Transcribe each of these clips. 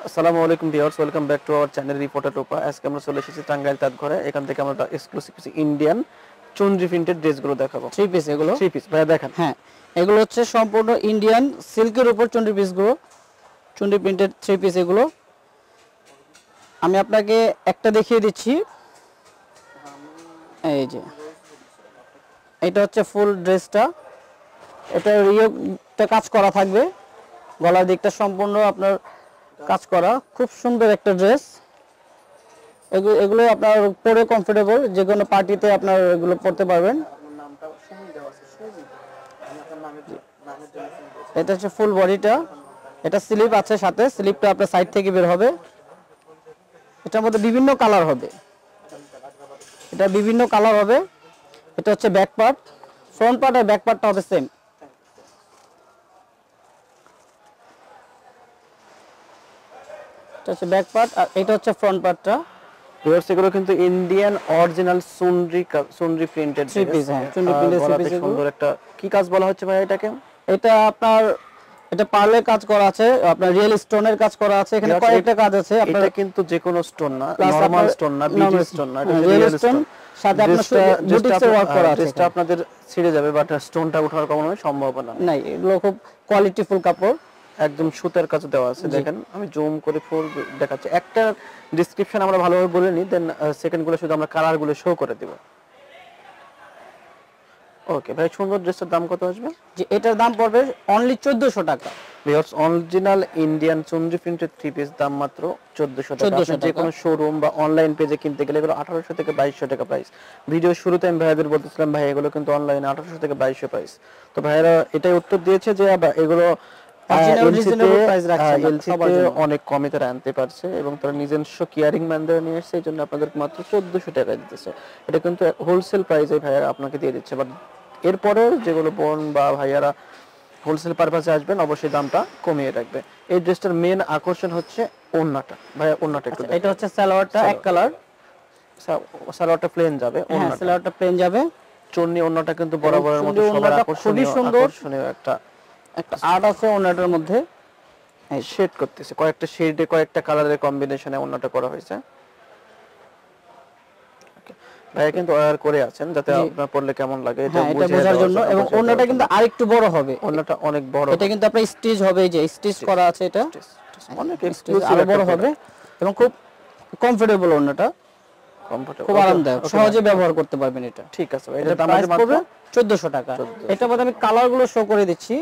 আসসালামু আলাইকুম viewers, welcome back to our channel reporter Rupa. আজকে আমরা চলে এসেছি টাঙ্গাইল তাঁতঘরে। এখান থেকে আমরা এক্সক্লুসিভ কিছু ইন্ডিয়ান চুনরি প্রিন্টেড ড্রেসগুলো দেখাবো। থ্রি পিস এগুলো। থ্রি পিস ভাইয়া দেখান। হ্যাঁ, এগুলো হচ্ছে সম্পূর্ণ ইন্ডিয়ান সিল্কের উপর চুনরি পিসগুলো, চুনরি প্রিন্টেড থ্রি পিস এগুলো। আমি আপনাকে একটা দেখিয়ে দিচ্ছি। এই যে এটা হচ্ছে ফুল ড্রেসটা। এটা রিওতে কাজ করা থাকবে, গলার দিকটা সম্পূর্ণ আপনার কাজ করা। খুব সুন্দর একটা ড্রেস। এগুলো আপনার পরে কমফোর্টেবল, যে কোনো পার্টিতে আপনার এগুলো পরতে পারবেন। এটা হচ্ছে ফুল বডিটা। এটা স্লিপ আছে সাথে, স্লিপটা আপনার সাইড থেকে বের হবে। এটার মধ্যে বিভিন্ন কালার হবে, এটা বিভিন্ন কালার হবে। এটা হচ্ছে ব্যাক পার্ট, ফ্রন্ট পার্ট আর ব্যাক পার্টটা হবে সেম। এটা হচ্ছে ব্যাক পার্ট আর এটা হচ্ছে ফ্রন্ট পার্টটা। ভিউয়ার্স, এগুলো কিন্তু Indian original chunri printed three piece. হ্যাঁ, চুনরি প্রিন্টেড থ্রি পিস। সুন্দর একটা কি কাজ বলা হচ্ছে ভাই এটাকে? এটা আপনার এটা পার্লের কাজ করা আছে, আপনার রিয়েল স্টোনের কাজ করা আছে। এখানে কয়েকটা কাজ আছে। আপনার এটা কিন্তু যে কোনো স্টোন না, নরমাল স্টোন না, বিডি স্টোন না, এটা রিয়েল রিয়েল স্টোন স্টোন। সাথে আপনার বুটিক্সের ওয়ার্ক করা আছে। ড্রেসটা আপনাদের ছিঁড়ে যাবে, বাট স্টোনটা ওঠার কোনো সম্ভাবনা নাই। এগুলো খুব কোয়ালিটিফুল কাপড়, একদম সুতার কাজ দেওয়া আছে। দেখেন, আমি জুম করে ফুল দেখাচ্ছি। একটা ডেসক্রিপশন আমরা ভালোভাবে বলে নিই, দেন সেকেন্ড গুলো শুধু আমরা কালার গুলো শো করে দিব। ওকে ভাই, সুন্দর ড্রেসটার দাম কত আসবে? যে এটার দাম পড়বে অনলি 1400 টাকা। Viewers, original Indian chunri printed three piece দাম মাত্র 1400 টাকা। আপনি যে কোনো শোরুম বা অনলাইন পেজে কিনতে গেলে এগুলো 1800 থেকে 2200 টাকা প্রাইস। ভিডিও শুরুতে আমি ভাইয়াদের বলতেছিলাম, ভাই এগুলো কিন্তু অনলাইনে 1800 থেকে 2200 প্রাইস। তো ভাইয়ারা এটাই উত্তর দিয়েছে যে এগুলো অনেক কমে তারা আনতে পারছে এবং তারা নিজস্ব কেয়ারিং ম্যান দ্বারা নিয়ে এসেছে। এই জন্য আপনাদের মাত্র 1400 টাকা দিতেছে। এটা কিন্তু হোলসেল প্রাইসে ভাইয়ারা আপনাকে দিয়ে দিচ্ছে। বাট এরপরেও যেগুলো বোন বা ভাইয়ারা হোলসেল পারপাসে আসবেন, অবশ্যই দামটা কমিয়ে রাখবে। এই ড্রেসটার মেন আকর্ষণ হচ্ছে ওড়নাটা। ভাইয়া ওড়নাটা একটু এটা হচ্ছে সালোয়ারটা এক কালার। সালোয়ারটা প্লেন যাবে, হ্যাঁ, সালোয়ারটা প্লেন যাবে। চুন্নি ওড়নাটা কিন্তু বরাবরের মতো সবার আকর্ষণীয়, আকর্ষণীয় একটা আর্ট আছে ওড়নাটার মধ্যে। শেড করতেছে, কয়েকটা শেডে কয়েকটা কালারের কম্বিনেশনে ওড়নাটা করা হয়েছে। ভাইয়া কিন্তু অর্ডার করে আছেন যাতে আপনারা পড়লে কেমন লাগে এটা বোঝার জন্য। এবং ওড়নাটা কিন্তু আরেকটু বড় হবে। ওড়নাটা অনেক বড়। এটা কিন্তু আপনার স্টিচ হবে, এই যে স্টিচ করা আছে, এটা অনেক এক্সক্লুসিভ, আরো বড় হবে এবং খুব কমফোর্টেবল। ওড়নাটা খুব আরামদায়ক, সহজে ব্যবহার করতে পারবেন এটা। ঠিক আছে ভাই, এটার দাম পড়বে 1400 টাকা। এটা বাদে আমি কালারগুলো শো করে দিচ্ছি।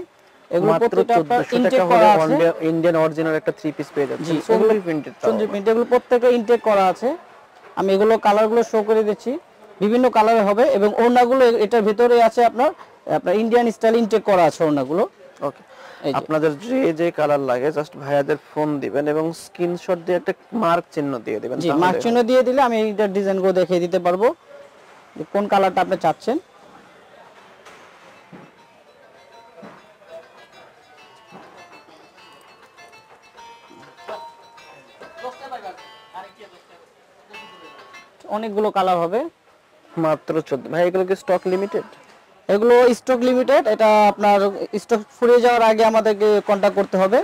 এগুলো প্রত্যেকটা আপনার ইনটেক করা আছে। ইন্ডিয়ান অরিজিনাল একটা থ্রি পিস পেয়ে যাচ্ছে, চুনরি প্রিন্টেড। চুনরি প্রিন্ট, এগুলো প্রত্যেকটা ইনটেক করা আছে। আমি এগুলো কালারগুলো শো করে দিচ্ছি, বিভিন্ন কালারে হবে। এবং ওড়নাগুলো এটার ভিতরে আছে আপনার ইন্ডিয়ান স্টাইল ইনটেক করা আছে ওড়নাগুলো। ওকে, আপনাদের যে কালার লাগে জাস্ট ভাইয়াদের ফোন দিবেন এবং স্ক্রিনশট দিয়ে একটা মার্ক চিহ্ন দিয়ে দিবেন। জি, মার্ক চিহ্ন দিয়ে দিলে আমি এইটার ডিজাইনগুলো দেখিয়ে দিতে পারবো যে কোন কালারটা আপনি চাচ্ছেন। অনেকগুলো কালার হবে, মাত্র 14। ভাই এগুলো কি স্টক লিমিটেড? এগুলো স্টক লিমিটেড। এটা আপনার স্টক ফুরিয়ে যাওয়ার আগে আমাদেরকে কন্টাক্ট করতে হবে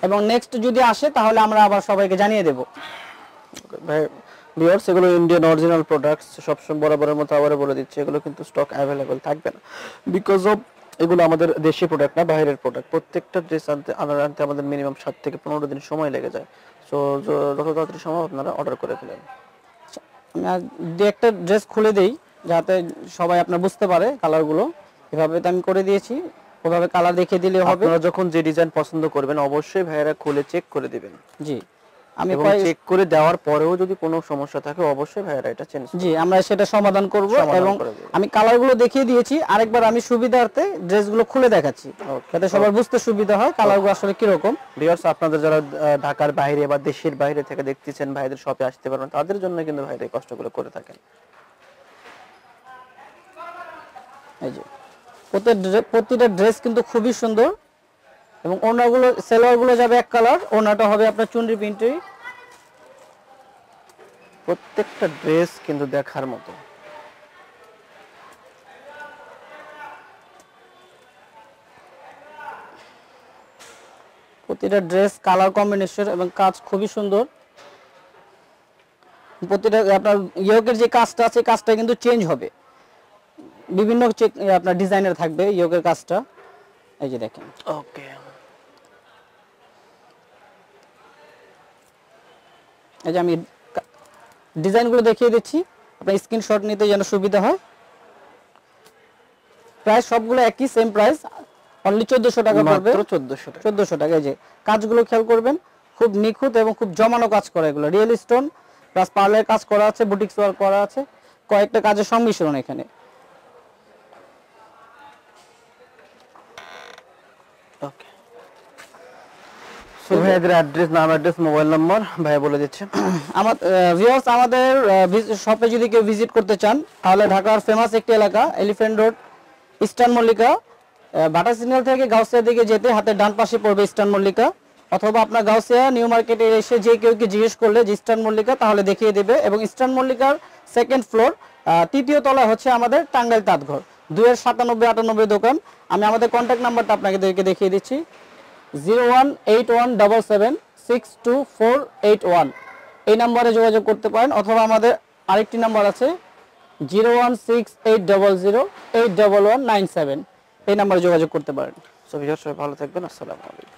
এবং নেক্সট যদি আসে তাহলে আমরা আবার সবাইকে জানিয়ে দেব। ভাই ভিউয়ার্স, এগুলো ইন্ডিয়ান অরিজিনাল প্রোডাক্টস, সবসময় বরাবরের মতো আবারও বলে দিচ্ছি, এগুলো কিন্তু স্টক অ্যাভেলেবল থাকবে না, বিকজ অফ এগুলো আমাদের দেশি প্রোডাক্ট না, বাইরের প্রোডাক্ট। প্রত্যেকটা ড্রেস আনতে আমাদের মিনিমাম 7 থেকে 15 দিন সময় লেগে যায়। সো যত তাড়াতাড়ি সম্ভব আপনারা অর্ডার করে ফেলেন। আমি দু একটা ড্রেস খুলে দেই যাতে সবাই আপনার বুঝতে পারে কালারগুলো। এভাবে তো আমি করে দিয়েছি, ওভাবে কালার দেখিয়ে দিলে হবে। আপনারা যখন যে ডিজাইন পছন্দ করবেন অবশ্যই ভাইয়েরা খুলে চেক করে দিবেন। জি, আমি চেক করে দেওয়ার পরেও যদি কোনো সমস্যা থাকে অবশ্যই ভাইয়েরা এটা চেঞ্জ করবে। জি, আমরা সেটা সমাধান করব। এবং আমি কালারগুলো দেখিয়ে দিয়েছি, আরেকবার আমি সুবিধার্থে ড্রেসগুলো খুলে দেখাচ্ছি যাতে সবার বুঝতে সুবিধা হয় কালারগুলো আসলে কি রকম। ভিউয়ার্স, আপনাদের যারা ঢাকার বাইরে বা দেশের বাইরে থেকে দেখতেছেন, ভাইদের শপে আসতে পারবেন, তাদের জন্য কিন্তু ভাইরা এই কষ্টগুলো করে থাকেন। এই যে প্রতিটা ড্রেস কিন্তু খুবই সুন্দর এবং ওড়নাগুলো, সালোয়ারগুলো যাবে এক কালার, ওড়নাটা হবে আপনার চুনরি প্রিন্টের। প্রত্যেকটা ড্রেস কিন্তু দেখার মতো। প্রতিটা ড্রেস কালার কম্বিনেশন এবং কাজ খুবই সুন্দর। প্রতিটা আপনার ইয়োকের যে কাজটা আছে কাজটা কিন্তু চেঞ্জ হবে, বিভিন্ন আপনার ডিজাইনের থাকবে ইয়োকের কাজটা। এই যে দেখেন, ওকে, এই যে আমি ডিজাইনগুলো দেখিয়ে দিচ্ছি, আপনার স্ক্রিনশট নিতে যেন সুবিধা হয়। প্রাইস সবগুলো একই, সেম প্রাইস, অনলি 1400 টাকা পড়বে। মাত্র 1400 টাকা। 1400 টাকা। এই যে কাজগুলো খেয়াল করবেন, খুব নিখুঁত এবং খুব জমানো কাজ করা, এগুলো রিয়েল স্টোন প্লাস পার্লের কাজ করা আছে, বুটিক্স ওয়ার্ক করা আছে, কয়েকটা কাজের সংমিশ্রণ এখানে। ওকে, সো ভাইয়াদের অ্যাড্রেস, নাম, অ্যাড্রেস, মোবাইল নাম্বার ভাইয়া বলে দিচ্ছে। আমার ভিউয়ার্স, আমাদের শপে যদি কেউ ভিজিট করতে চান তাহলে ঢাকার ফেমাস একটি এলাকা এলিফ্যান্ট রোড, ইস্টার্ন মল্লিকা, বাটা সিগন্যাল থেকে গাউসিয়া দিকে যেতে হাতের ডান পাশে পড়বে ইস্টার্ন মল্লিকা, অথবা আপনার গাউসিয়া নিউ মার্কেটে এসে যে কেউ জিজ্ঞেস করলে যে ইস্টার্ন মল্লিকা তাহলে দেখিয়ে দেবে। এবং ইস্টার্ন মল্লিকার সেকেন্ড ফ্লোর, তৃতীয় তলায় হচ্ছে আমাদের টাঙ্গাইল তাঁতঘর, 29798 দোকান। আমি আমাদের কন্ট্যাক্ট নাম্বারটা আপনাদেরকে দেখিয়ে দিচ্ছি, 018177624881। এই নাম্বারে যোগাযোগ করতে পারেন, অথবা আমাদের আরেকটি নাম্বার আছে 016800811197, এই নাম্বারে যোগাযোগ করতে পারেন। সো ভিউয়ার সবাই ভালো থাকবেন, আসসালামু আলাইকুম।